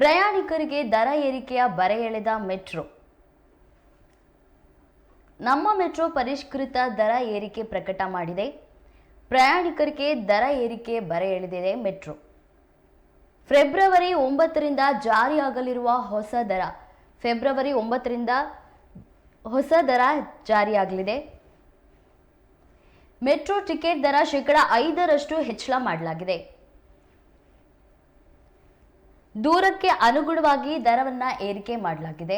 ಪ್ರಯಾಣಿಕರಿಗೆ ದರ ಏರಿಕೆಯ ಬರೆ ಎಳೆದ ಮೆಟ್ರೋ. ನಮ್ಮ ಮೆಟ್ರೋ ಪರಿಷ್ಕೃತ ದರ ಏರಿಕೆ ಪ್ರಕಟ ಮಾಡಿದೆ. ಪ್ರಯಾಣಿಕರಿಗೆ ದರ ಏರಿಕೆ ಬರೆ ಎಳೆದಿದೆ ಮೆಟ್ರೋ. ಫೆಬ್ರವರಿ 9ರಿಂದ ಜಾರಿಯಾಗಲಿರುವ ಹೊಸ ದರ. ಫೆಬ್ರವರಿ 9ರಿಂದ ಹೊಸ ದರ ಜಾರಿಯಾಗಲಿದೆ. ಮೆಟ್ರೋ ಟಿಕೆಟ್ ದರ ಶೇಕಡ 5ರಷ್ಟು ಹೆಚ್ಚಳ ಮಾಡಲಾಗಿದೆ. ದೂರಕ್ಕೆ ಅನುಗುಣವಾಗಿ ದರವನ್ನು ಏರಿಕೆ ಮಾಡಲಾಗಿದೆ.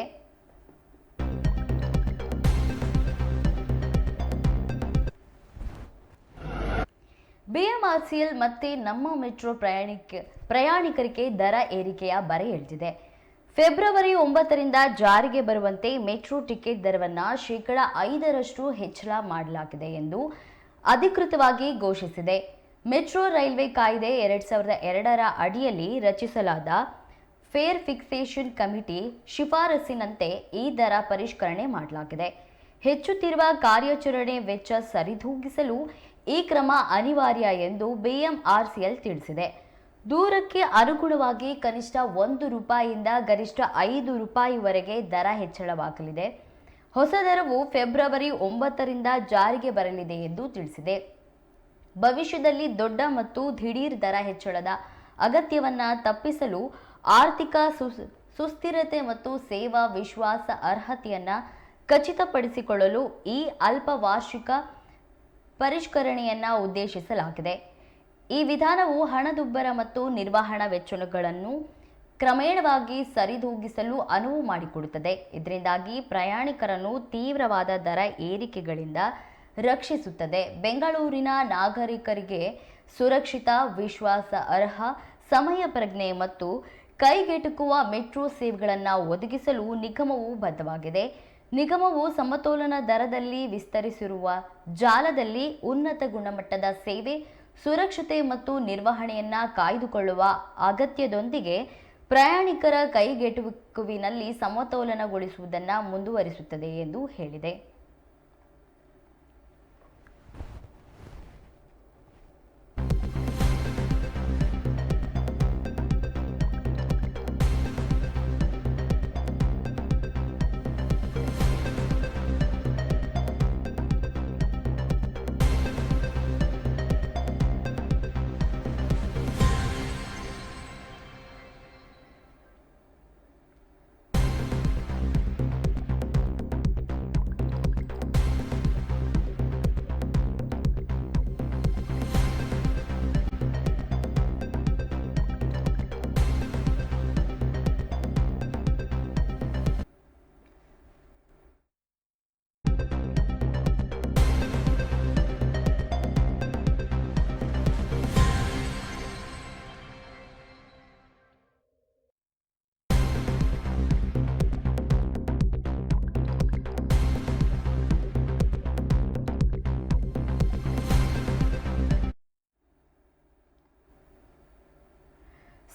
ಬಿಎಂಆರ್ಸಿಎಲ್ ಮತ್ತೆ ನಮ್ಮ ಮೆಟ್ರೋ ಪ್ರಯಾಣಿಕರಿಗೆ ದರ ಏರಿಕೆಯ ಬರೆ ಎಳೆದಿದೆ. ಫೆಬ್ರವರಿ 9ರಿಂದ ಜಾರಿಗೆ ಬರುವಂತೆ ಮೆಟ್ರೋ ಟಿಕೆಟ್ ದರವನ್ನು ಶೇಕಡ 5ರಷ್ಟು ಹೆಚ್ಚಳ ಮಾಡಲಾಗಿದೆ ಎಂದು ಅಧಿಕೃತವಾಗಿ ಘೋಷಿಸಿದೆ. ಮೆಟ್ರೋ ರೈಲ್ವೆ ಕಾಯ್ದೆ 2002ರ ಅಡಿಯಲ್ಲಿ ರಚಿಸಲಾದ ಫೇರ್ ಫಿಕ್ಸೇಷನ್ ಕಮಿಟಿ ಶಿಫಾರಸಿನಂತೆ ಈ ದರ ಪರಿಷ್ಕರಣೆ ಮಾಡಲಾಗಿದೆ. ಹೆಚ್ಚುತ್ತಿರುವ ಕಾರ್ಯಾಚರಣೆ ವೆಚ್ಚ ಸರಿದೂಗಿಸಲು ಈ ಕ್ರಮ ಅನಿವಾರ್ಯ ಎಂದು ಬಿಎಂಆರ್ಸಿಎಲ್ ತಿಳಿಸಿದೆ. ದೂರಕ್ಕೆ ಅನುಗುಣವಾಗಿ ಕನಿಷ್ಠ ₹1 ಗರಿಷ್ಠ ₹5ವರೆಗೆ ದರ ಹೆಚ್ಚಳವಾಗಲಿದೆ. ಹೊಸ ದರವು ಫೆಬ್ರವರಿ 9ರಿಂದ ಜಾರಿಗೆ ಬರಲಿದೆ ಎಂದು ತಿಳಿಸಿದೆ. ಭವಿಷ್ಯದಲ್ಲಿ ದೊಡ್ಡ ಮತ್ತು ದಿಢೀರ್ ದರ ಹೆಚ್ಚಳದ ಅಗತ್ಯವನ್ನ ತಪ್ಪಿಸಲು ಆರ್ಥಿಕ ಸುಸ್ಥಿರತೆ ಮತ್ತು ಸೇವಾ ವಿಶ್ವಾಸ ಅರ್ಹತೆಯನ್ನ ಖಚಿತಪಡಿಸಿಕೊಳ್ಳಲು ಈ ಅಲ್ಪ ವಾರ್ಷಿಕ ಪರಿಷ್ಕರಣೆಯನ್ನ ಉದ್ದೇಶಿಸಲಾಗಿದೆ. ಈ ವಿಧಾನವು ಹಣದುಬ್ಬರ ಮತ್ತು ನಿರ್ವಹಣಾ ವೆಚ್ಚಗಳನ್ನು ಕ್ರಮೇಣವಾಗಿ ಸರಿದೂಗಿಸಲು ಅನುವು ಮಾಡಿಕೊಡುತ್ತದೆ. ಇದರಿಂದಾಗಿ ಪ್ರಯಾಣಿಕರನ್ನು ತೀವ್ರವಾದ ದರ ಏರಿಕೆಗಳಿಂದ ರಕ್ಷಿಸುತ್ತದೆ. ಬೆಂಗಳೂರಿನ ನಾಗರಿಕರಿಗೆ ಸುರಕ್ಷಿತ, ವಿಶ್ವಾಸ ಅರ್ಹ, ಸಮಯ ಪ್ರಜ್ಞೆ ಮತ್ತು ಕೈಗೆಟುಕುವ ಮೆಟ್ರೋ ಸೇವೆಗಳನ್ನು ಒದಗಿಸಲು ನಿಗಮವು ಬದ್ಧವಾಗಿದೆ. ನಿಗಮವು ಸಮತೋಲನ ದರದಲ್ಲಿ ವಿಸ್ತರಿಸಿರುವ ಜಾಲದಲ್ಲಿ ಉನ್ನತ ಗುಣಮಟ್ಟದ ಸೇವೆ, ಸುರಕ್ಷತೆ ಮತ್ತು ನಿರ್ವಹಣೆಯನ್ನು ಕಾಯ್ದುಕೊಳ್ಳುವ ಅಗತ್ಯದೊಂದಿಗೆ ಪ್ರಯಾಣಿಕರ ಕೈಗೆಟುಕುವಿನಲ್ಲಿ ಸಮತೋಲನಗೊಳಿಸುವುದನ್ನು ಮುಂದುವರಿಸುತ್ತದೆ ಎಂದು ಹೇಳಿದೆ.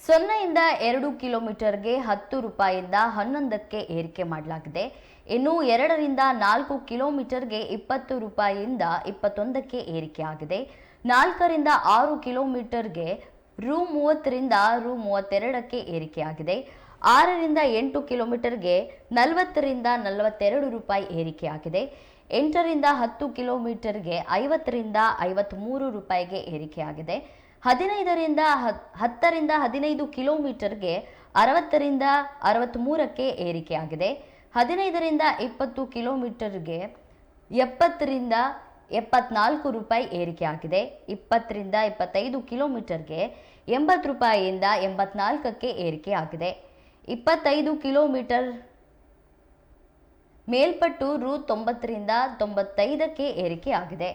ಸೊನ್ನೆಯಿಂದ 2 ಕಿಲೋಮೀಟರ್ಗೆ ₹10ಯಿಂದ 11ಕ್ಕೆ ಏರಿಕೆ ಮಾಡಲಾಗಿದೆ. ಇನ್ನು 2ರಿಂದ 4 ಕಿಲೋಮೀಟರ್ಗೆ ₹20ಯಿಂದ 21ಕ್ಕೆ ಏರಿಕೆಯಾಗಿದೆ. 4ರಿಂದ 6 ಕಿಲೋಮೀಟರ್ಗೆ ₹30ರಿಂದ ₹32ಕ್ಕೆ ಏರಿಕೆಯಾಗಿದೆ. 6ರಿಂದ 8 ಕಿಲೋಮೀಟರ್ಗೆ ₹40ರಿಂದ ₹42 ಏರಿಕೆಯಾಗಿದೆ. 8ರಿಂದ 10 ಕಿಲೋಮೀಟರ್ಗೆ ₹50ರಿಂದ ₹53ಗೆ ಏರಿಕೆಯಾಗಿದೆ. 10ರಿಂದ 15 ಕಿಲೋಮೀಟರ್ಗೆ ₹60ರಿಂದ ₹63ಕ್ಕೆ ಏರಿಕೆಯಾಗಿದೆ. 15ರಿಂದ 20 ಕಿಲೋಮೀಟರ್ಗೆ ₹70ರಿಂದ ₹74 ಏರಿಕೆಯಾಗಿದೆ. 20ರಿಂದ 25 ಕಿಲೋಮೀಟರ್ಗೆ ₹80ರಿಂದ ₹84ಕ್ಕೆ ಏರಿಕೆಯಾಗಿದೆ. 25 ಕಿಲೋಮೀಟರ್ ಮೇಲ್ಪಟ್ಟು ₹90ರಿಂದ ₹95ಕ್ಕೆ ಏರಿಕೆಯಾಗಿದೆ.